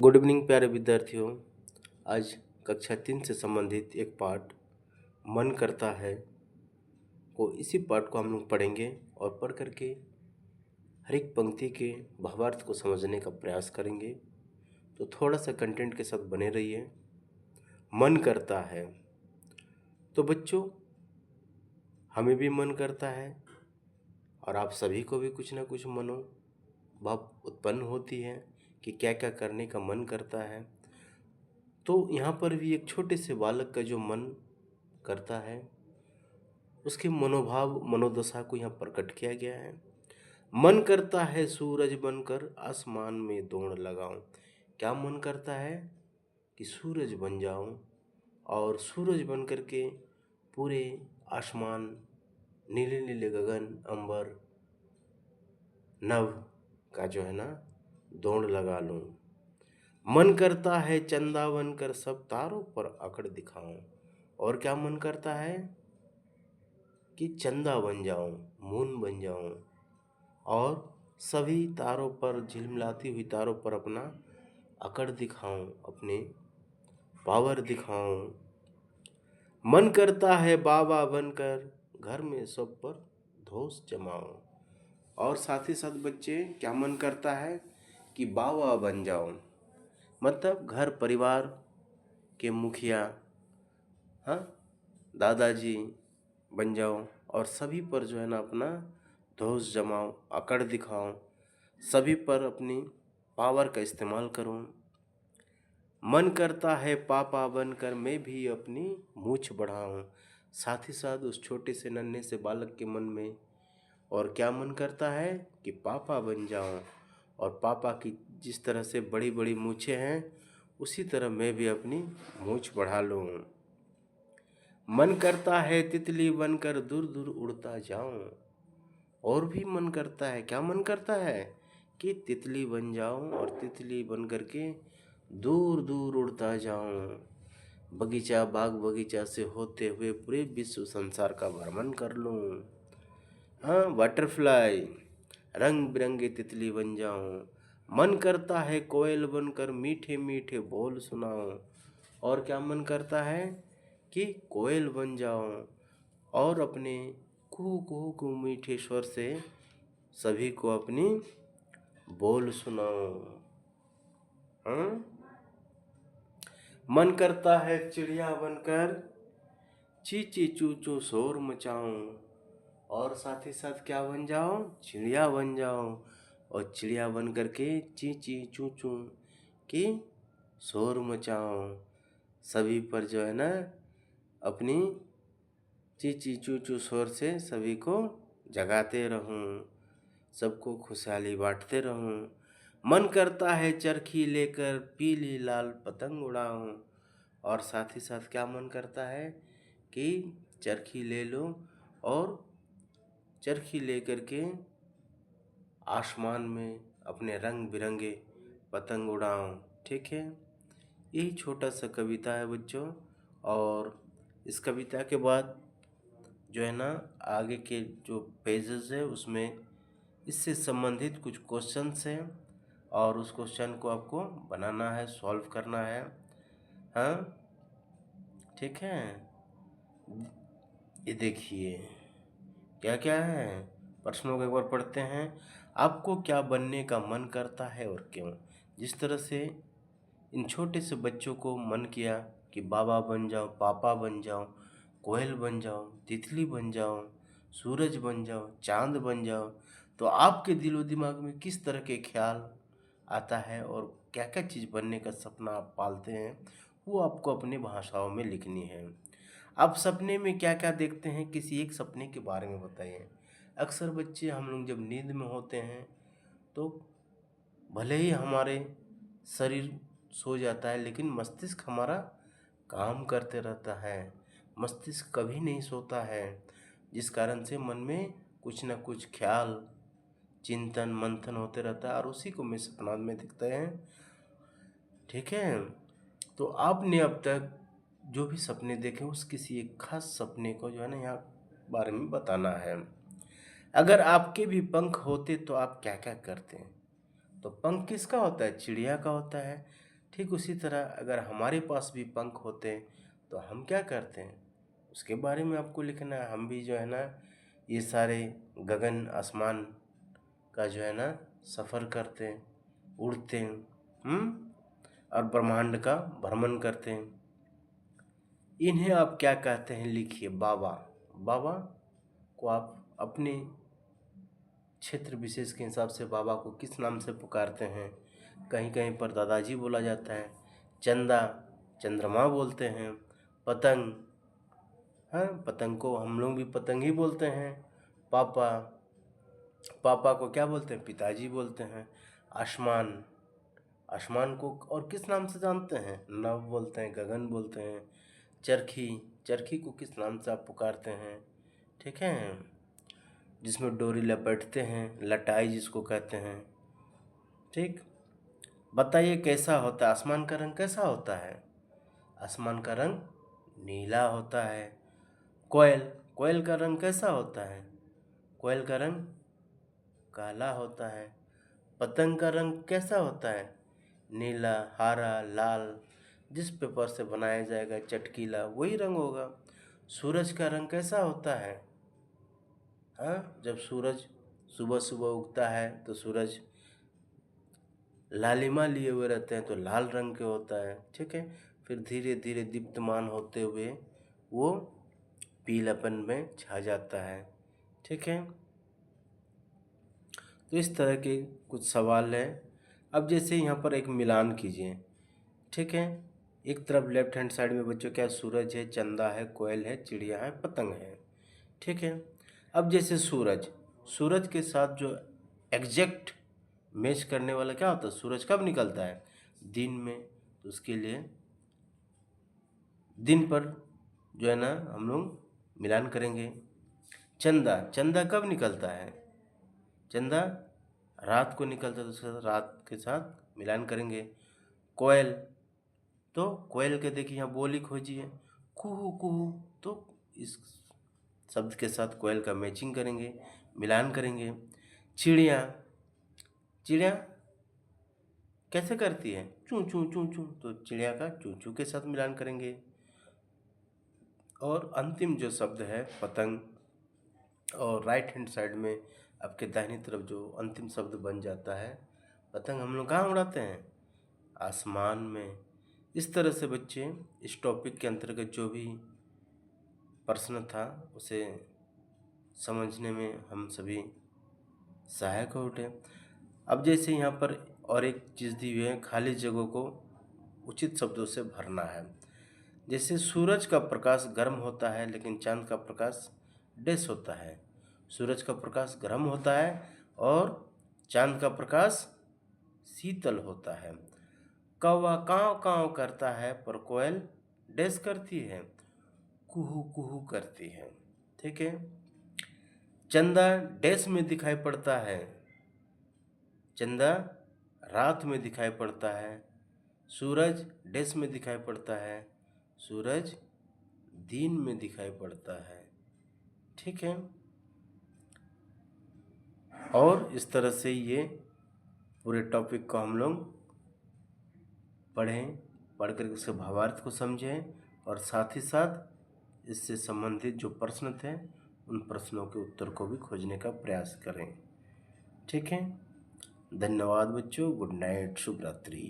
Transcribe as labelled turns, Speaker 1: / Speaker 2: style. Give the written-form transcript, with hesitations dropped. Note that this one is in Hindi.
Speaker 1: गुड इवनिंग प्यारे विद्यार्थियों। आज कक्षा 3 से संबंधित एक पाठ मन करता है को इसी पाठ को हम लोग पढ़ेंगे और पढ़ करके हर एक पंक्ति के भावार्थ को समझने का प्रयास करेंगे। तो थोड़ा सा कंटेंट के साथ बने रहिए। मन करता है तो बच्चों हमें भी मन करता है और आप सभी को भी कुछ ना कुछ मनोभाव उत्पन्न होती है कि क्या क्या करने का मन करता है। तो यहाँ पर भी एक छोटे से बालक का जो मन करता है उसके मनोभाव मनोदशा को यहाँ प्रकट किया गया है। मन करता है सूरज बनकर आसमान में दौड़ लगाऊं। क्या मन करता है कि सूरज बन जाऊं और सूरज बन करके पूरे आसमान, नीले नीले गगन, अंबर, नभ का जो है ना दौड़ लगा लूं। मन करता है चंदा बनकर सब तारों पर अकड़ दिखाऊं। और क्या मन करता है कि चंदा बन जाऊं, मून बन जाऊं और सभी तारों पर, झिलमिलाती हुई तारों पर अपना अकड़ दिखाऊं, अपने पावर दिखाऊं। मन करता है बाबा बनकर घर में सब पर धोस जमाऊं। और साथ ही साथ बच्चे क्या मन करता है कि बाबा बन जाऊं, मतलब घर परिवार के मुखिया, हाँ, दादाजी बन जाऊं और सभी पर जो है ना अपना धौंस जमाऊं, अकड़ दिखाऊं, सभी पर अपनी पावर का इस्तेमाल करूं। मन करता है पापा बनकर मैं भी अपनी मूछ बढ़ाऊं। साथ ही साथ उस छोटे से नन्हे से बालक के मन में और क्या मन करता है कि पापा बन जाऊं और पापा की जिस तरह से बड़ी बड़ी मूछें हैं उसी तरह मैं भी अपनी मूछ बढ़ा लूं। मन करता है तितली बनकर दूर दूर उड़ता जाऊं। और भी मन करता है, क्या मन करता है कि तितली बन जाऊं और तितली बन करके दूर दूर उड़ता जाऊं। बगीचा बाग बगीचा से होते हुए पूरे विश्व संसार का भ्रमण कर लूं। हाँ, बटरफ्लाई, रंग बिरंगे तितली बन जाऊं। मन करता है कोयल बनकर मीठे मीठे बोल सुनाऊं। और क्या मन करता है कि कोयल बन जाऊं और अपने कुहू कुहू कुहू मीठे स्वर से सभी को अपनी बोल सुनाऊं। हाँ? मन करता है चिड़िया बनकर ची ची चू चू शोर मचाऊं। और साथ ही साथ क्या बन जाऊं, चिड़िया बन जाऊं और चिड़िया बन करके ची ची चू चू की शोर मचाऊं। सभी पर जो है ना अपनी ची ची चू चू शोर से सभी को जगाते रहूं, सबको खुशहाली बांटते रहूं। मन करता है चरखी लेकर पीली लाल पतंग उड़ाऊं। और साथ ही साथ क्या मन करता है कि चरखी ले लो और चरखी लेकर के आसमान में अपने रंग बिरंगे पतंग उड़ाऊं। ठीक है, यही छोटा सा कविता है बच्चों। और इस कविता के बाद जो है ना आगे के जो पेजेस है उसमें इससे संबंधित कुछ क्वेश्चंस हैं और उस क्वेश्चन को आपको बनाना है, सॉल्व करना है। हाँ, ठीक है। ये देखिए क्या क्या है, प्रश्नों को एक बार पढ़ते हैं। आपको क्या बनने का मन करता है और क्यों? जिस तरह से इन छोटे से बच्चों को मन किया कि बाबा बन जाऊं, पापा बन जाऊं, कोयल बन जाऊं, तितली बन जाऊं, सूरज बन जाऊं, चांद बन जाऊं, तो आपके दिलो दिमाग में किस तरह के ख्याल आता है और क्या क्या चीज़ बनने का सपना आप पालते हैं वो आपको अपनी भाषाओं में लिखनी है। आप सपने में क्या क्या देखते हैं, किसी एक सपने के बारे में बताइए। अक्सर बच्चे हम लोग जब नींद में होते हैं तो भले ही हमारे शरीर सो जाता है लेकिन मस्तिष्क हमारा काम करते रहता है। मस्तिष्क कभी नहीं सोता है, जिस कारण से मन में कुछ न कुछ ख्याल, चिंतन मंथन होते रहता है और उसी को मैं सपना में दिखते हैं। ठीक है, तो आपने अब तक जो भी सपने देखे उस किसी एक खास सपने को जो है ना यहाँ बारे में बताना है। अगर आपके भी पंख होते तो आप क्या क्या करते हैं? तो पंख किसका होता है? चिड़िया का होता है। ठीक उसी तरह अगर हमारे पास भी पंख होते तो हम क्या करते हैं उसके बारे में आपको लिखना है। हम भी जो है ना ये सारे गगन आसमान का जो है ना सफ़र करते हैं, उड़ते हैं और ब्रह्मांड का भ्रमण करते हैं। इन्हें आप क्या कहते हैं लिखिए। बाबा। बाबा को आप अपने क्षेत्र विशेष के हिसाब से बाबा को किस नाम से पुकारते हैं। कहीं कहीं पर दादाजी बोला जाता है, चंदा चंद्रमा बोलते हैं, पतंग, हाँ पतंग को हम लोग भी पतंग ही बोलते हैं। पापा, पापा को क्या बोलते हैं, पिताजी बोलते हैं। आसमान, आसमान को और किस नाम से जानते हैं, नभ बोलते हैं, गगन बोलते हैं। चरखी, चरखी को किस नाम से आप पुकारते हैं, ठीक है, जिसमें डोरी लपेटते हैं, लटाई जिसको कहते हैं। ठीक, बताइए कैसा होता है, आसमान का रंग कैसा होता है। आसमान का रंग नीला होता है। कोयल, कोयल का रंग कैसा होता है, कोयल का रंग काला होता है। पतंग का रंग कैसा होता है, नीला, हरा, लाल। जिस पेपर से बनाया जाएगा चटकीला वही रंग होगा। सूरज का रंग कैसा होता है, हाँ जब सूरज सुबह सुबह उगता है तो सूरज लालिमा लिए हुए रहते हैं तो लाल रंग के होता है, ठीक है। फिर धीरे धीरे दीप्तमान होते हुए वो पीलापन में छा जाता है, ठीक है। तो इस तरह के कुछ सवाल हैं। अब जैसे यहाँ पर एक मिलान कीजिए, ठीक है। एक तरफ लेफ्ट हैंड साइड में बच्चों क्या, सूरज है, चंदा है, कोयल है, चिड़िया है, पतंग है, ठीक है। अब जैसे सूरज, सूरज के साथ जो एग्जैक्ट मैच करने वाला क्या होता है, सूरज कब निकलता है, दिन में, तो उसके लिए दिन पर जो है ना हम लोग मिलान करेंगे। चंदा, चंदा कब निकलता है, चंदा रात को निकलता है तो उसके साथ रात के साथ मिलान करेंगे। कोयल, तो कोयल के देखिए यहाँ बोली खोजिए, कुहू कुहू, तो इस शब्द के साथ कोयल का मैचिंग करेंगे, मिलान करेंगे। चिड़िया, चिड़िया कैसे करती है, चूँ चूँ चूँ चूँ, तो चिड़िया का चूँ चूँ के साथ मिलान करेंगे। और अंतिम जो शब्द है पतंग, और राइट हैंड साइड में आपके दाहिनी तरफ जो अंतिम शब्द बन जाता है, पतंग हम लोग कहाँ उड़ाते हैं, आसमान में। इस तरह से बच्चे इस टॉपिक के अंतर्गत जो भी प्रश्न था उसे समझने में हम सभी सहायक हो उठे। अब जैसे यहाँ पर और एक चीज़ दी हुई है, खाली जगहों को उचित शब्दों से भरना है। जैसे सूरज का प्रकाश गर्म होता है लेकिन चांद का प्रकाश डैश होता है। सूरज का प्रकाश गर्म होता है और चांद का प्रकाश शीतल होता है। कौवा काँव काँव करता है पर कोयल डैश करती है, कुहू कुहू करती है, ठीक है। चंदा डैश में दिखाई पड़ता है, चंदा रात में दिखाई पड़ता है। सूरज डैश में दिखाई पड़ता है, सूरज दिन में दिखाई पड़ता है, ठीक है। और इस तरह से ये पूरे टॉपिक को हम लोग पढ़ें, पढ़ कर उसके भावार्थ को समझें और साथ ही साथ इससे संबंधित जो प्रश्न थे उन प्रश्नों के उत्तर को भी खोजने का प्रयास करें, ठीक है। धन्यवाद बच्चों, गुड नाइट, शुभ रात्रि।